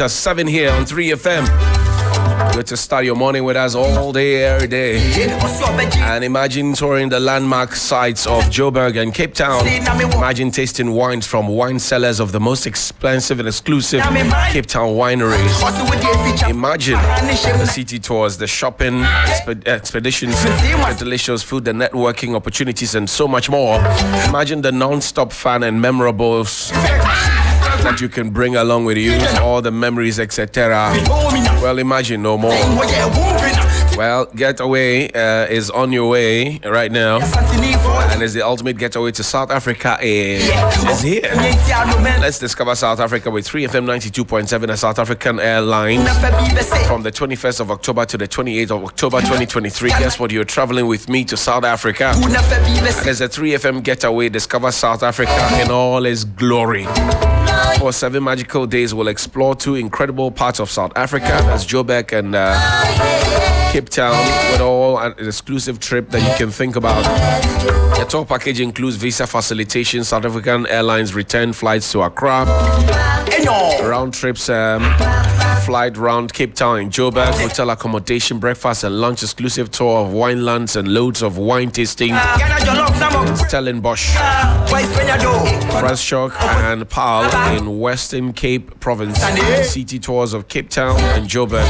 after 7 here on 3FM. Good to start your morning with us all day, every day. And imagine touring the landmark sites of Joburg and Cape Town. Imagine tasting wines from wine cellars of the most expensive and exclusive Cape Town wineries. Imagine the city tours, the shopping expeditions, the delicious food, the networking opportunities, and so much more. Imagine the non-stop fun and memorables that you can bring along with you, all the memories, etc. Well, imagine no more. Well, Getaway is on your way right now, and is the ultimate getaway to South Africa is here. Let's discover South Africa with 3FM 92.7, a South African airline, from the 21st of October to the 28th of October 2023. Guess what? You're traveling with me to South Africa. There's a 3FM getaway. Discover South Africa in all its glory. For 7 magical days, we'll explore 2 incredible parts of South Africa. That's Joburg and Cape Town, with all an exclusive trip that you can think about. The tour package includes visa facilitation, South African Airlines return flights to Accra, round trips, flight round Cape Town and Joburg, hotel accommodation, breakfast and lunch, exclusive tour of winelands and loads of wine tasting, Stellenbosch, Franschhoek and Paarl in Western Cape Province, city tours of Cape Town and Joburg,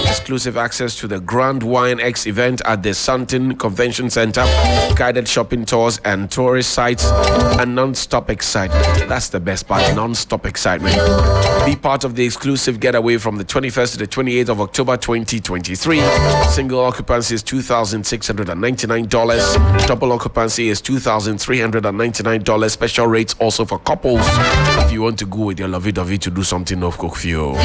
exclusive access to the Grand Wine X event at the Sandton Convention Center, guided shopping tours and tourist sites, and non-stop excitement. That's the best part, non-stop excitement. Be part of the exclusive getaway from the 21st to the 28th of October 2023. Single occupancy is $2,699. Double occupancy is $2,399. Special rates also for couples if you want to go with your lovey-dovey to do something of cook for you.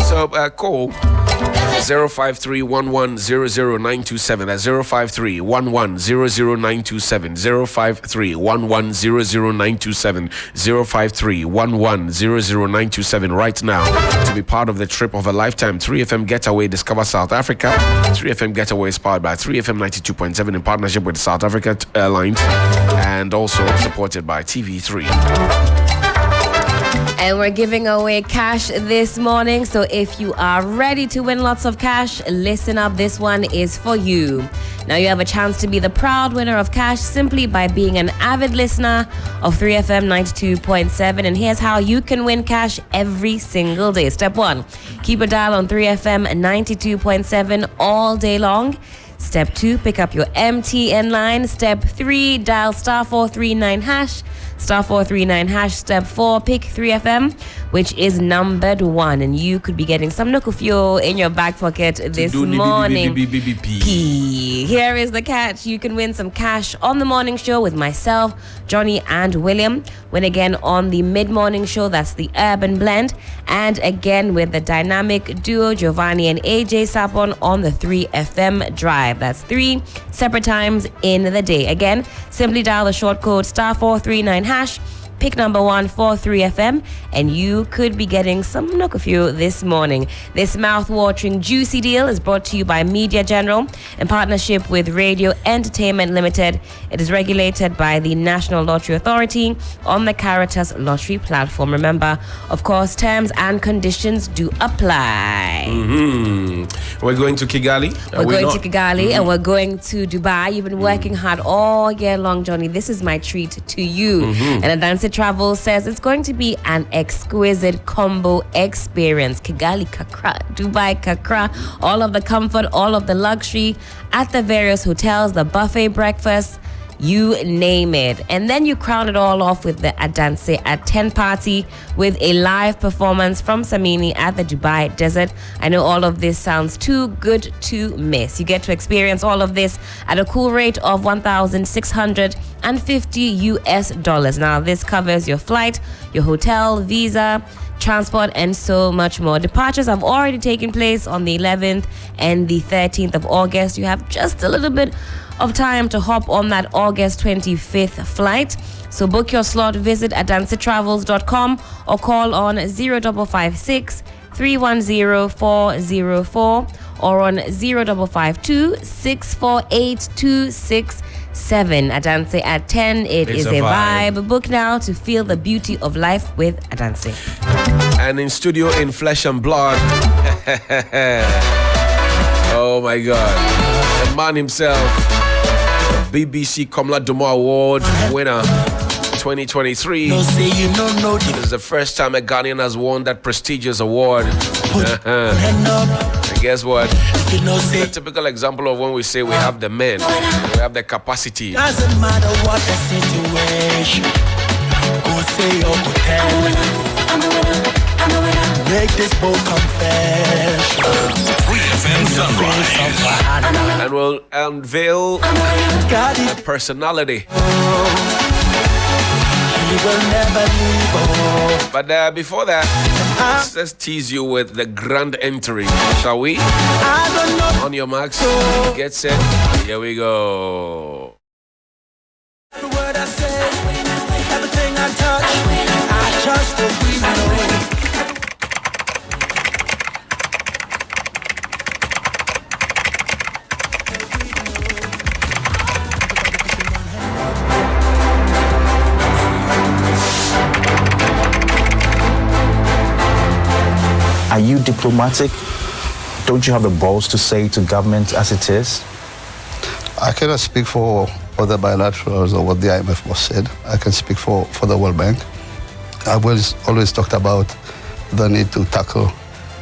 So call 053-11-00927. That's 053-11-00927. 053-11-00927. 053-11-00927 right now to be part of the trip of a lifetime. 3FM Getaway, discover South Africa. 3FM Getaway is powered by 3FM 92.7 in partnership with South Africa Airlines and also supported by TV3. And we're giving away cash this morning. So if you are ready to win lots of cash, listen up. This one is for you. Now you have a chance to be the proud winner of cash simply by being an avid listener of 3FM 92.7. And here's how you can win cash every single day. Step 1, keep a dial on 3FM 92.7 all day long. Step 2, pick up your MTN line. Step 3, dial *439#. *439#. Step 4, pick 3FM, which is numbered 1, and you could be getting some Nukufio in your back pocket this morning. Here is the catch. You can win some cash on the morning show with myself, Johnny and William. Win again on the mid-morning show, that's the Urban Blend, and again with the dynamic duo Giovanni and AJ Sapon on the 3FM Drive. That's 3 separate times in the day. Again, simply dial the short code *439#. Pick number 1 for 3FM, and you could be getting some Nukufio this morning. This mouth-watering juicy deal is brought to you by Media General in partnership with Radio Entertainment Limited. It is regulated by the National Lottery Authority on the Caritas Lottery platform. Remember, of course, terms and conditions do apply. We're going to Kigali. We're going to Kigali and we're going to Dubai. You've been working hard all year long, Johnny. This is my treat to you. And Adance Travel says it's going to be an exquisite combo experience. Kigali Kakra, Dubai Kakra, all of the comfort, all of the luxury at the various hotels, the buffet breakfast, you name it. And then you crown it all off with the Adance at 10 party with a live performance from Samini at the Dubai Desert. I know all of this sounds too good to miss. You get to experience all of this at a cool rate of $1,650. Now, this covers your flight, your hotel, visa, transport, and so much more. Departures have already taken place on the 11th and the 13th of August. You have just a little bit of time to hop on that August 25th flight. So book your slot, visit adancetravels.com or call on 0556 310 404 or on 0552 648 267. Adance at 10. It is a vibe. Book now to feel the beauty of life with Adance. And in studio in flesh and blood. Oh my God. The man himself, BBC Komla Dumor Award winner 2023. This is the first time a Ghanaian has won that prestigious award. And guess what? It's a typical example of when we say we have the men, we have the capacity. Doesn't matter what the situation. Go say or go tell. I'm a winner. Make this bold confession. 3FM Sunrise. And we'll unveil a personality. He will never leave. But before that, let's tease you with the grand entry, shall we? I don't know. On your marks, get set, here we go. The word I say, everything I touch, I trust the winner. Are you diplomatic? Don't you have the balls to say to government as it is? I cannot speak for other bilaterals or what the IMF was said. I can speak for the World Bank. I've always talked about the need to tackle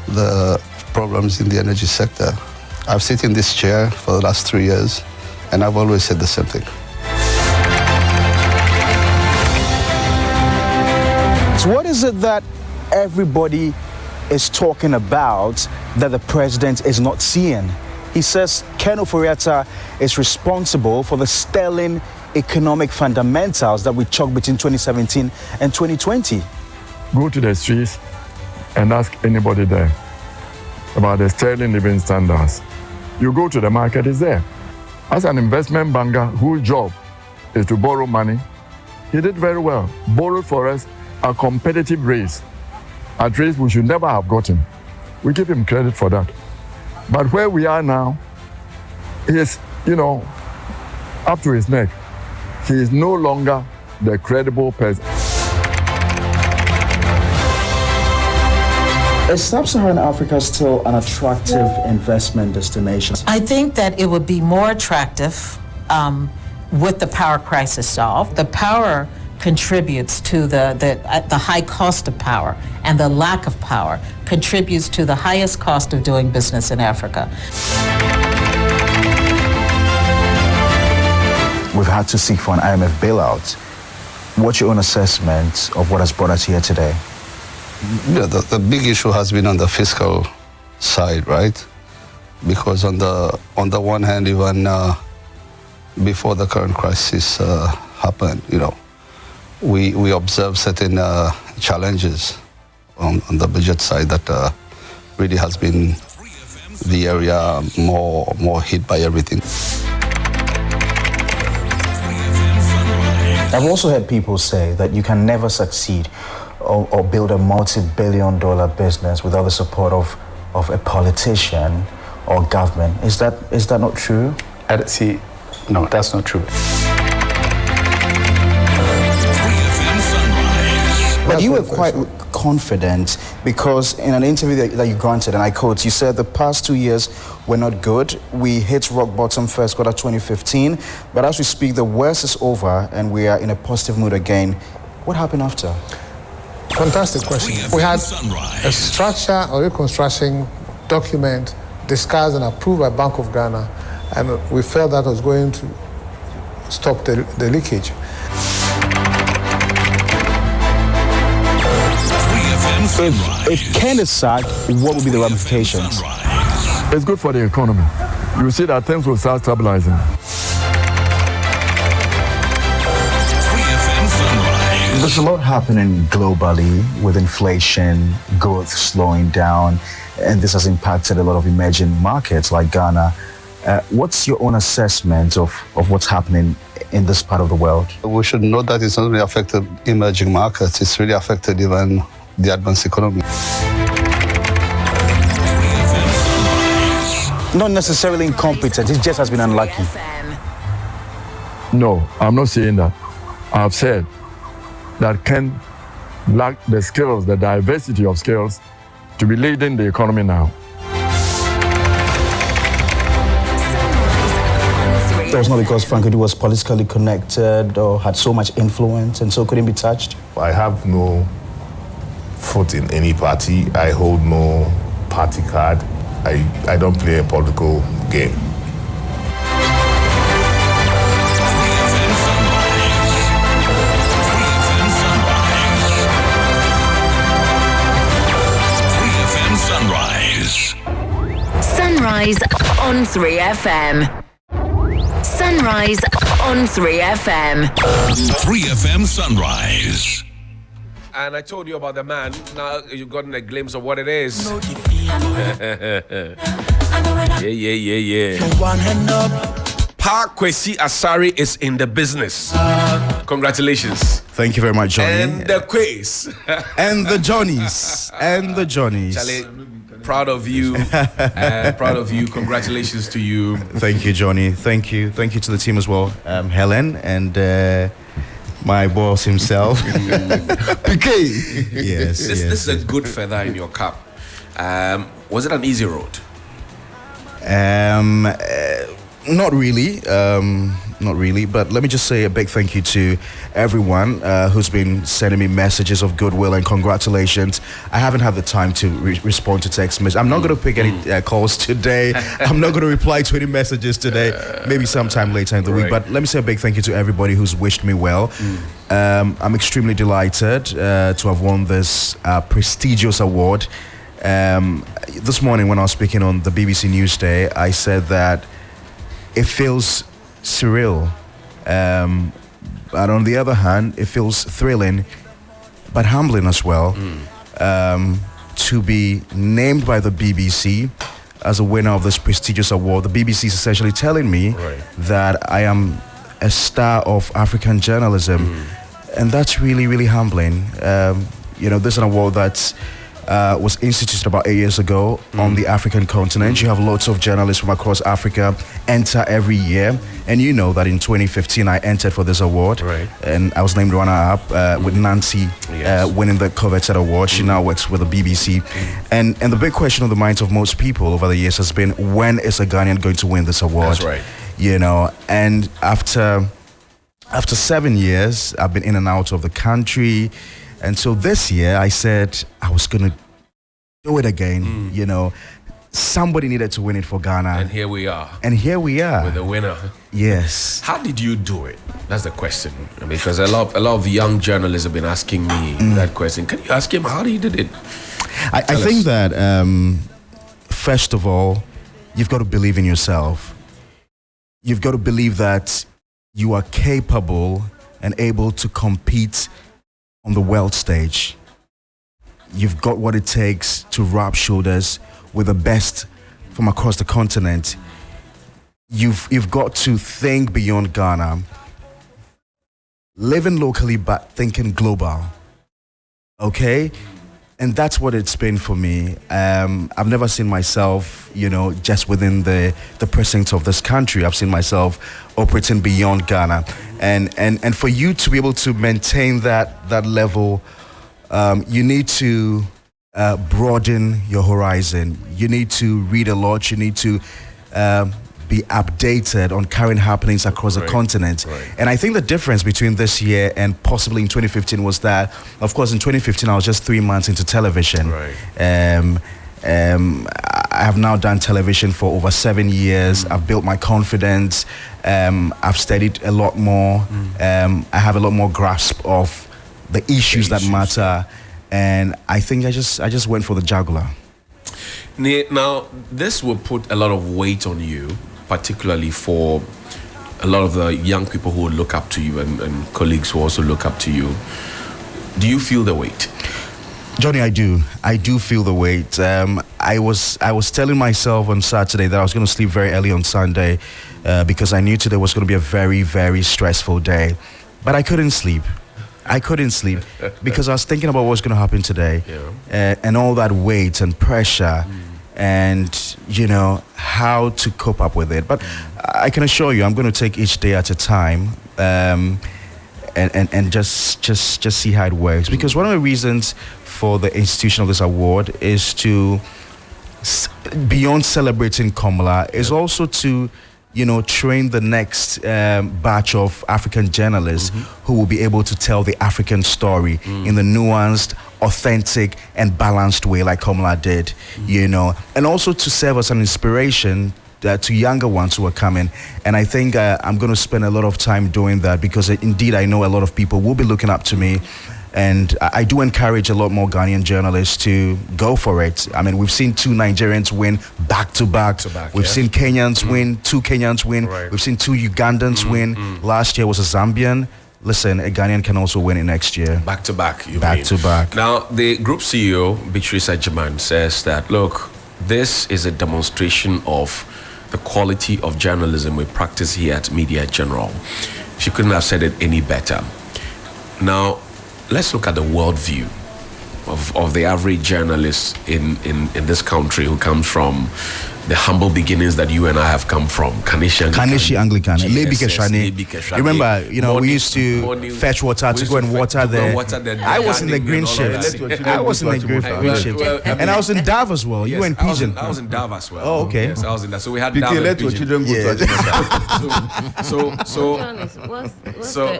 the problems in the energy sector. I've sat in this chair for the last 3 years, and I've always said the same thing. So what is it that everybody is talking about that the president is not seeing? He says Ken Ofori-Atta is responsible for the sterling economic fundamentals that we chalked between 2017 and 2020. Go to the streets and ask anybody there about the sterling living standards. You go to the market, it's there. As an investment banker whose job is to borrow money, he did very well. Borrowed for us a competitive rates, at rates we should never have gotten. We give him credit for that. But where we are now, he is, up to his neck. He is no longer the credible person. Is Sub-Saharan Africa still an attractive investment destination? I think that it would be more attractive with the power crisis solved. The power contributes to the high cost of power, and the lack of power contributes to the highest cost of doing business in Africa. We've had to seek for an IMF bailout. What's your own assessment of what has brought us here today? Yeah, the big issue has been on the fiscal side, right? Because on the one hand, even before the current crisis happened, we observed certain challenges on the budget side that really has been the area more hit by everything. I've also heard people say that you can never succeed or build a multi-billion-dollar business without the support of a politician or government. Is that not true? No, that's not true. But you were quite confident because in an interview that you granted, and I quote, you said the past 2 years were not good. We hit rock bottom first quarter 2015, but as we speak, the worst is over and we are in a positive mood again. What happened after? Fantastic question. We had a structure or reconstruction document discussed and approved by Bank of Ghana, and we felt that was going to stop the leakage. If Ken is sacked, what will be the ramifications? It's good for the economy. You see that things will start stabilizing. There's a lot happening globally with inflation, growth slowing down, and this has impacted a lot of emerging markets like Ghana. What's your own assessment of what's happening in this part of the world? We should note that it's not only affected emerging markets, it's really affected even the advanced economy. Not necessarily incompetent, it just has been unlucky. No, I'm not saying that. I've said that Ken lack the skills, the diversity of skills to be leading the economy now. It was not because Frank Odi was politically connected or had so much influence and so couldn't be touched? I have no foot in any party. I hold no party card. I don't play a political game. Sunrise on 3FM. Sunrise on 3FM. 3FM Sunrise. And I told you about the man. Now you've gotten a glimpse of what it is. Yeah. Pa Kwesi Asari is in the business. Congratulations. Thank you very much, Johnny. And the quiz. And the Johnnies. And the Johnnies. Charlie, proud of you. Proud of you. Congratulations to you. Thank you, Johnny. Thank you. Thank you to the team as well. Helen and my boss himself. PK. Yes. This is a good feather in your cap. Was it an easy road? Not really. Not really. But let me just say a big thank you to everyone who's been sending me messages of goodwill and congratulations. I haven't had the time to respond to text messages. I'm not going to pick any calls today. I'm not going to reply to any messages today. Maybe sometime later in the week. But let me say a big thank you to everybody who's wished me well. I'm extremely delighted to have won this prestigious award. This morning when I was speaking on the BBC Newsday, I said that it feels surreal, but on the other hand, it feels thrilling, but humbling as well, to be named by the BBC as a winner of this prestigious award. The BBC is essentially telling me that I am a star of African journalism, and that's really, really humbling. This is an award that was instituted about 8 years ago on the African continent. You have lots of journalists from across Africa enter every year, and you know that in 2015 I entered for this award, and I was named runner-up with Nancy winning the coveted award. She now works with the BBC, and the big question on the minds of most people over the years has been, when is a Ghanaian going to win this award? That's right. And after 7 years, I've been in and out of the country. And so this year, I said I was going to do it again. Somebody needed to win it for Ghana. And here we are. With the winner. Yes. How did you do it? That's the question. Because a lot of young journalists have been asking me that question. Can you ask him how he did it? I think that, first of all, you've got to believe in yourself. You've got to believe that you are capable and able to compete on the world stage. You've got what it takes to rub shoulders with the best from across the continent. You've got to think beyond Ghana, living locally but thinking global. Okay? And that's what it's been for me. I've never seen myself, just within the precincts of this country. I've seen myself operating beyond Ghana. And for you to be able to maintain that level, you need to broaden your horizon. You need to read a lot. You need to be updated on current happenings across the continent. And I think the difference between this year and possibly in 2015 was that, of course, in 2015 I was just 3 months into television. I have now done television for over 7 years. I've built my confidence. I've studied a lot more. I have a lot more grasp of the issues that matter. And I think I just went for the jugular. Now, this will put a lot of weight on you, particularly for a lot of the young people who look up to you and colleagues who also look up to you. Do you feel the weight? Johnny, I do. I do feel the weight. I was telling myself on Saturday that I was going to sleep very early on Sunday because I knew today was going to be a very, very stressful day. But I couldn't sleep. Because I was thinking about what's going to happen today and all that weight and pressure and, how to cope up with it. But I can assure you, I'm going to take each day at a time. and just see how it works. Because one of the reasons for the institution of this award is to, beyond celebrating Komla, is also to, train the next batch of African journalists who will be able to tell the African story in the nuanced, authentic, and balanced way like Komla did, and also to serve as an inspiration to younger ones who are coming. And I think I'm going to spend a lot of time doing that, because indeed I know a lot of people will be looking up to me. And I do encourage a lot more Ghanaian journalists to go for it. I mean, we've seen 2 Nigerians win back to back. We've seen Kenyans win, 2 Kenyans win. Right. We've seen 2 Ugandans win. Last year was a Zambian. Listen, a Ghanaian can also win it next year. Back to back, you mean? Back to back. Now, the group CEO, Beatrice Ajiman, says that, look, this is a demonstration of the quality of journalism we practice here at Media General. She couldn't have said it any better. Now, let's look at the worldview of the average journalist in this country who comes from the humble beginnings that you and I have come from. Kaneshi Anglican. Remember, we used to fetch water to go and water there. I was in the green shift. I was in the green shift. And I was in Dav as well. You were in Pigeon. I was in Dav as well. Oh, okay. Yes, I was in that. So we had Dav and Pigeon.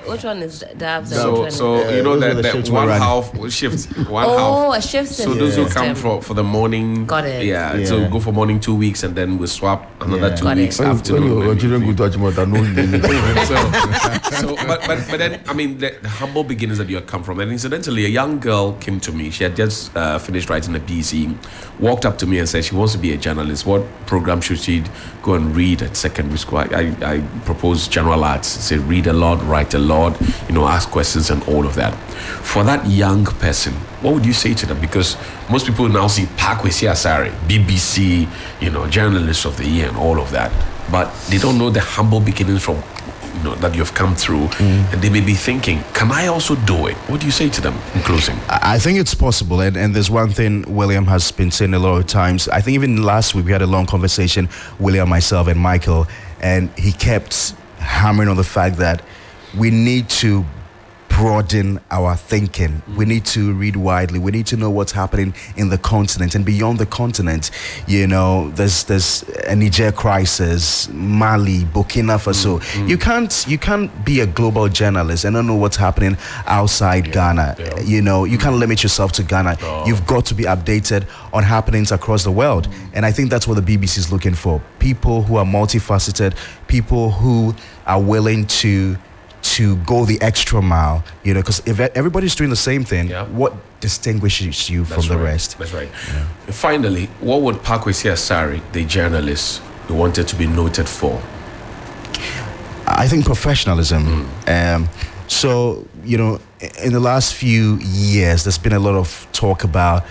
Which one is Dav? So you know that one half shift. A shift. So those who come for the morning. Got it. Yeah. So go for morning 2 weeks, and then we swap another 2 weeks afternoon. But then, I mean, the humble beginnings that you had come from. And incidentally, a young girl came to me. She had just finished writing a PC, walked up to me and said she wants to be a journalist. What program should she go and read at secondary school? I proposed general arts. Say read a lot, write a lot, ask questions and all of that. For that young person, what would you say to them? Because most people now see Pakwesi Asare, BBC, journalist of the year and all of that, but they don't know the humble beginnings from that you've come through, and they may be thinking, can I also do it? What do you say to them in closing? I think it's possible, and there's one thing William has been saying a lot of times. I think even last week we had a long conversation, William, myself, and Michael, and he kept hammering on the fact that we need to broaden our thinking. We need to read widely. We need to know what's happening in the continent and beyond the continent. There's a Niger crisis, Mali, Burkina Faso. You can't be a global journalist and not know what's happening outside Ghana. You can't limit yourself to Ghana. You've got to be updated on happenings across the world. And I think that's what the BBC is looking for. People who are multifaceted, people who are willing to go the extra mile, because if everybody's doing the same thing, what distinguishes you from the rest? That's right. Yeah. Finally, what would Pakwesi Asare, the journalist, wanted to be noted for? I think professionalism. So, in the last few years, there's been a lot of talk about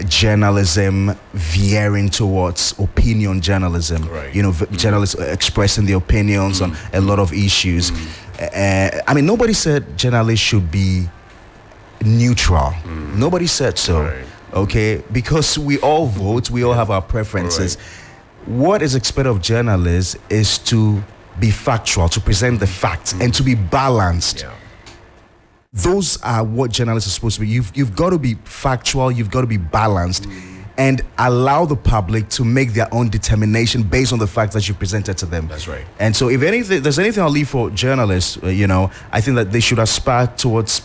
journalism veering towards opinion journalism. Right. Journalists expressing their opinions on a lot of issues. I mean, nobody said journalists should be neutral. Nobody said so. Right. Okay, because we all vote, we all have our preferences. Right. What is expected of journalists is to be factual, to present the facts, and to be balanced. Yeah. Those are what journalists are supposed to be. You've got to be factual, you've got to be balanced, and allow the public to make their own determination based on the facts that you presented to them. That's right. And so if there's anything I'll leave for journalists, I think that they should aspire towards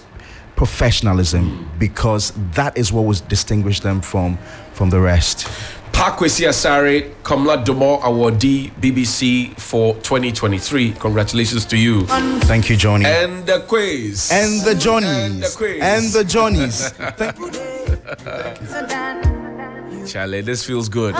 professionalism, because that is what will distinguish them from the rest. Pakwesi Asare, Komla Dumor Awardee, BBC for 2023. Congratulations to you. Thank you, Johnny. And the quiz. And the Johnnies. And the Johnnies. Charlie, this feels good.